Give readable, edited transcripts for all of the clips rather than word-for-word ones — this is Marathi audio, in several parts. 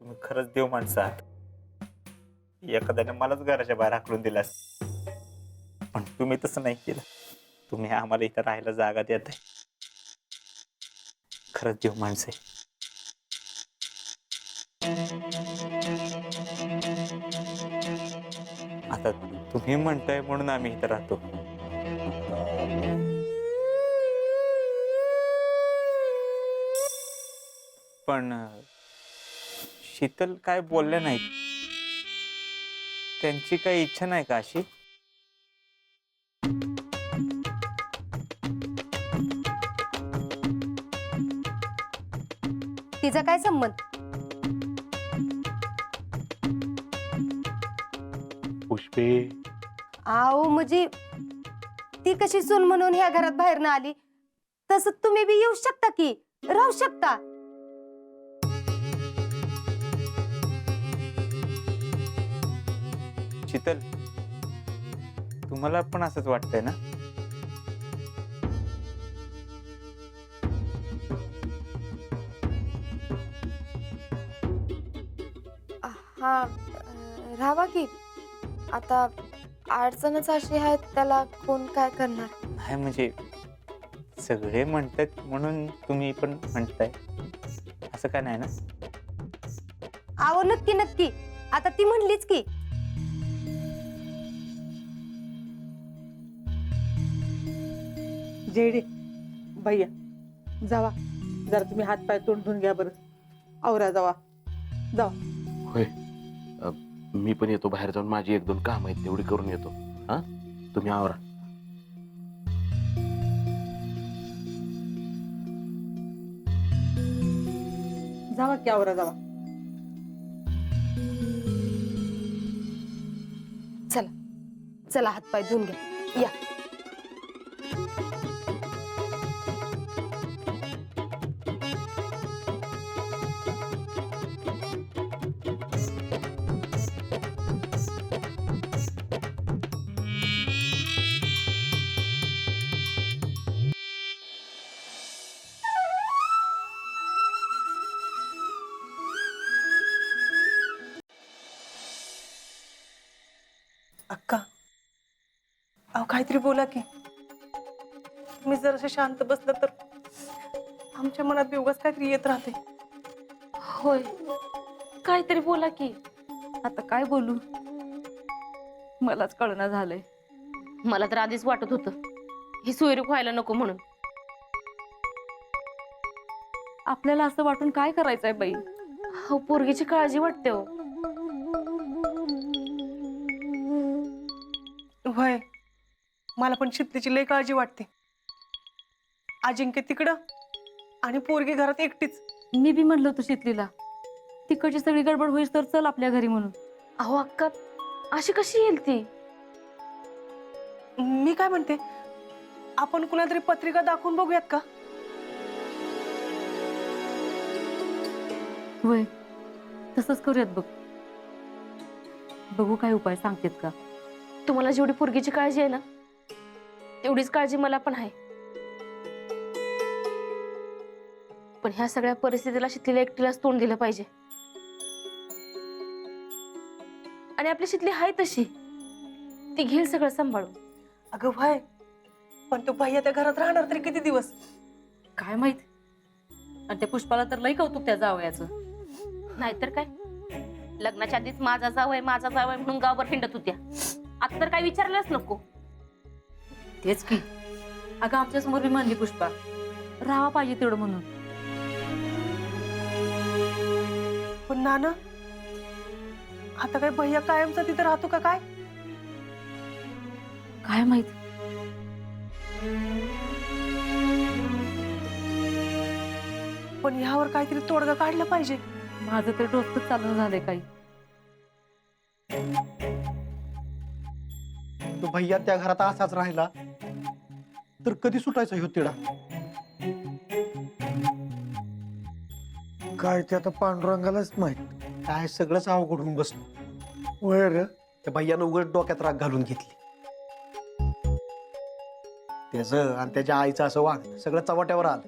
तुम्ही खरंच देव माणसं आहात. एखाद्याने मलाच घराच्या बाहेर हाकलून दिलास, पण तुम्ही तसं नाही केलं. तुम्ही आम्हाला इथं राहायला जागा देताय. खरंच देव माणसं आहे. आता तुम्ही म्हणताय म्हणून आम्ही इथं राहतो. पण शीतल काय बोलल्या नाहीत. त्यांची काही इच्छा नाही का अशी? तिचा काय संबंध? पुष्पे, आहो म्हणजे ती कशी सून म्हणून ह्या घरात बाहेर ना आली, तसं तुम्ही बी येऊ शकता की, राहू शकता. शीतल, तुम्हाला पण असंच वाटतंय ना? हा राहावा की. आता अडचणच अशी आहे, त्याला कोण काय करणार. नाही म्हणजे सगळे म्हणतात म्हणून तुम्ही पण म्हणताय, असं काय नाही ना? आहो नक्की नक्की, आता ती म्हणलीच की. जेडी भैया जावा, जरा तुम्ही हात पाय तोंड धुवून घ्या बरं. आवरा जावा जावा. होय, मी पण येतो बाहेर जाऊन. माझी एक दोन काम आहेत तेवढी करून येतो. हा, तुम्ही आवरा. जावा की, आवरा जावा. चला चला, हात पाय धुवून घ्या, या. अक्का, अहो काहीतरी बोला की. मी जर असं शांत बसलं तर आमच्या मनात बेवगाच काहीतरी येत राहते. होय, काहीतरी बोला की. आता काय बोलू, मलाच कळना झालंय. मला तर आधीच वाटत होतं ही सोयरीक व्हायला नको म्हणून. आपल्याला असं वाटून काय करायचंय बाई? हो, पोरगीची काळजी वाटते हो. होय, मला पण शीतलीची लय काळजी वाटते. अजिंक्य तिकडं आणि पोरगी घरात एकटीच. मी बी म्हणलं होतं शीतलीला, तिकडची सगळी गडबड होईस तर चल आपल्या घरी म्हणून. अहो अक्का, अशी कशी येईल ती? मी काय म्हणते, आपण कुणाला तरी पत्रिका दाखवून बघूयात का? होय, तसंच करूयात बघ. बघू काय उपाय सांगतेत का. तुम्हाला जेवढी पोरगीची काळजी आहे ना, तेवढीच काळजी मला पण आहे. पण ह्या सगळ्या परिस्थितीला शीतलीला एकटीलाच तोंड दिलं पाहिजे. आणि आपली शीतली आहे तशी, ती घेईल सगळं सांभाळून. अगं व्हाय, पण तो भैया त्या घरात राहणार तरी किती दिवस? काय माहित. आणि त्या पुष्पाला तर लई कौतुक त्या जावयाचं. नाहीतर काय, लग्नाच्या आधीच माझा जावय म्हणून गावभर हिंडत होत्या. आता तर काय विचारलंच नको. तेच की, अगं आमच्या समोर बी म्हणली पुष्पा, राहावा पाहिजे तेवढं म्हणून. पण नाना, आता काय भैया कायमचा तिथे राहतो का काय? काय माहित. पण ह्यावर काहीतरी तोडगा काढला पाहिजे. माझं तर डोसकंच चालू झालंय काही. तो भैया त्या घरात असाच राहिला तर कधी सुटायचा ह्यो तिडा? काय ते आता पांडुरंगालाच माहित. काय सगळंच अवघड होऊन बसलो. वय रे, त्या भैयानं उघड डोक्यात राग घालून घेतली. त्याचं आणि त्याच्या आईचं असं वागणं सगळं चव्हाट्यावर आलं.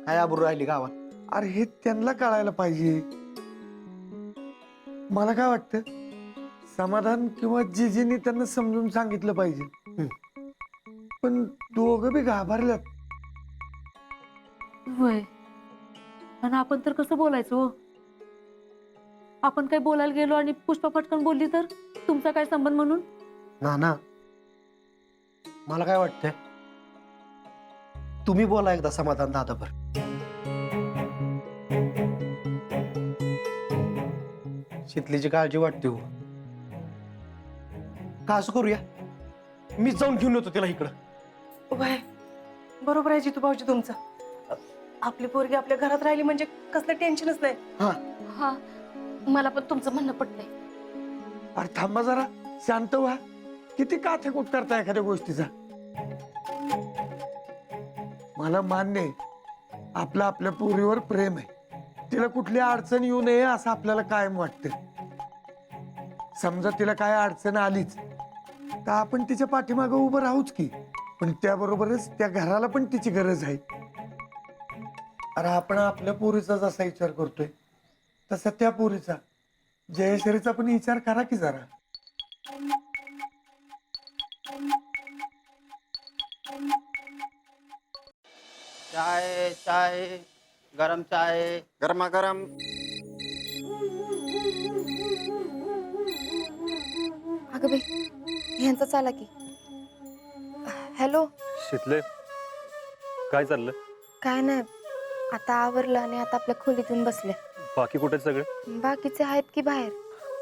काय आबरू राहिली गावात? अरे हे त्यांना कळायला पाहिजे. मला काय वाटतं, समाधान किंवा जिजीने त्यांना समजून सांगितलं पाहिजे. पण दोघं बी घाबरल्यात. वय आणि आपण तर कसं बोलायचं हो? आपण काय बोलायला गेलो आणि पुष्पा पटकन बोलली तर तुमचा काय संबंध म्हणून? ना मला काय वाटतंय, तुम्ही बोला एकदा समाधान दादावर. शीतलीची काळजी वाटते हो. का असं करूया, मी जाऊन घेऊन येतो तिला इकडं. वय बरोबर आहे जितू भाऊजी तुमचं. आपली पोरगी आपल्या घरात राहिली म्हणजे कसलं टेन्शनच नाही. हा मला पण तुमचं म्हणणं पटतंय. अरे थांबा जरा, शांत व्हा. किती काथेकूट करता एखाद्या गोष्टीचा. मला मान्य आहे, आपलं आपल्या पोरीवर प्रेम आहे. तिला कुठली अडचण येऊ नये असं आपल्याला कायम वाटतं. समजा तिला काय अडचण आलीच तर आपण तिच्या पाठीमागं उभं राहूच की. पण त्याबरोबरच त्या घराला पण तिची गरज आहे. अरे आपण आपल्या पोरीचा जसा विचार करतोय तसा त्या पोरीचा, जयश्रीचा पण विचार करा की जरा. चाय चाय गरम चाय गरमा गरम. अगं बाई ह्यांचा चाला की. हॅलो. शितले, काय चाललं? काय नाही, आता आवरलं आणि आता आपल्या खोलीतून बसले. बाकी कुठे आहेत सगळे? बाकीचे आहेत की बाहेर.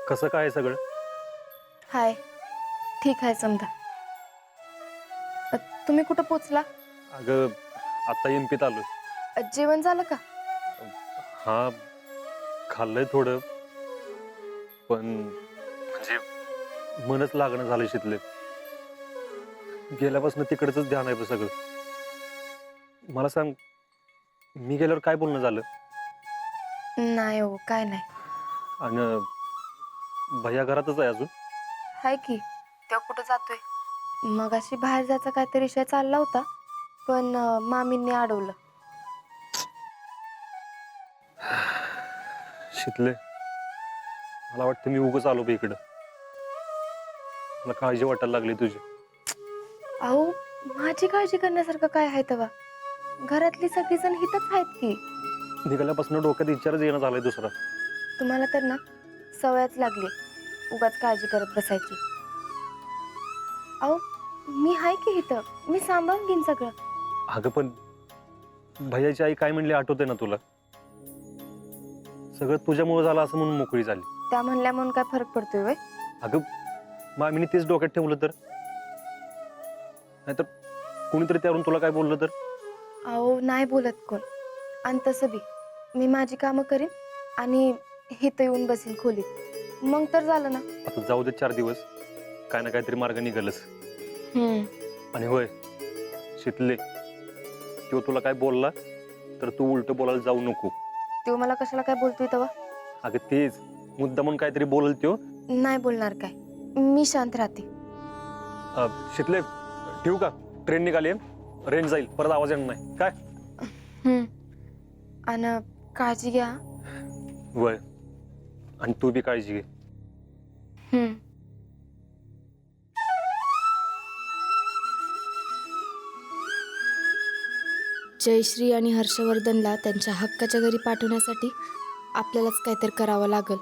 कसं काय आहे सगळं? हाय ठीक आहे समजा. तुम्ही कुठं पोचला? अगं आता एमपीत आलोय. जेवण झालं का? हा खाल्लंय थोडं, पण म्हणजे मनच लागणं झालंय शितले. गेल्यापासून तिकडच ध्यान आहे बघ सगळं. मला सांग, मी गेल्यावर काय बोलणं झालं? नाही हो काय नाही. आणि भैया घरातच आहे अजून? हाय की. तेव्हा कुठं जातोय? मग अशी बाहेर जायचा काहीतरी विषय चालला होता, पण मामींनी अडवलं. शितले, मला वाटतं मी उगाच आलो बे इकडं. मला काळजी वाटायला लागली तुझी. अहो माझी काळजी करण्यासारखं काय आहे तेव्हा? घरातली सगळीजण हितच आहेत की. निघाल्यापासून डोक्यात विचारच येणं झालाय दुसरा. तुम्हाला तर ना सवयच लागली उगाच काळजी करत बसायची. अहो मी आहे की इथं, मी सांभाळून घेईन सगळं. अगं पण भैयाची आई काय म्हणली आठवते ना तुला? सगळं तुझ्यामुळे झालं असं म्हणून मोकळी झाली. त्या म्हणल्या म्हणून काय फरक पडतोय वय? अगं मामीने तेच डोक्यात ठेवलं तर? नाहीतर कोणीतरी त्यावरून तुला काय बोललं तर? अहो नाही बोलत कोण. आणि तसं बी मी माझी कामं करीन आणि इथं येऊन बसीन खोलीत, मग तर झालं ना. आता जाऊ दे 4 दिवस, काय ना काहीतरी मार्ग निघालच. आणि होय शितले, तो तुला काय बोलला तर तू उलट बोलायला जाऊ नको. तो मला कशाला काय बोलतोय तेव्हा? अगं तेच मुद्दा म्हणून काहीतरी बोलल त्यो. नाही बोलणार काय, मी शांत राहते. शितले ठेवू का? ट्रेन निघाली, रेंज जाईल, परत आवाज येणार नाही काय? आणि काळजी घ्या. वय, आणि तू बी काळजी घे. जयश्री आणि हर्षवर्धनला त्यांच्या हक्काच्या घरी पाठवण्यासाठी आपल्यालाच काहीतरी करावं लागल.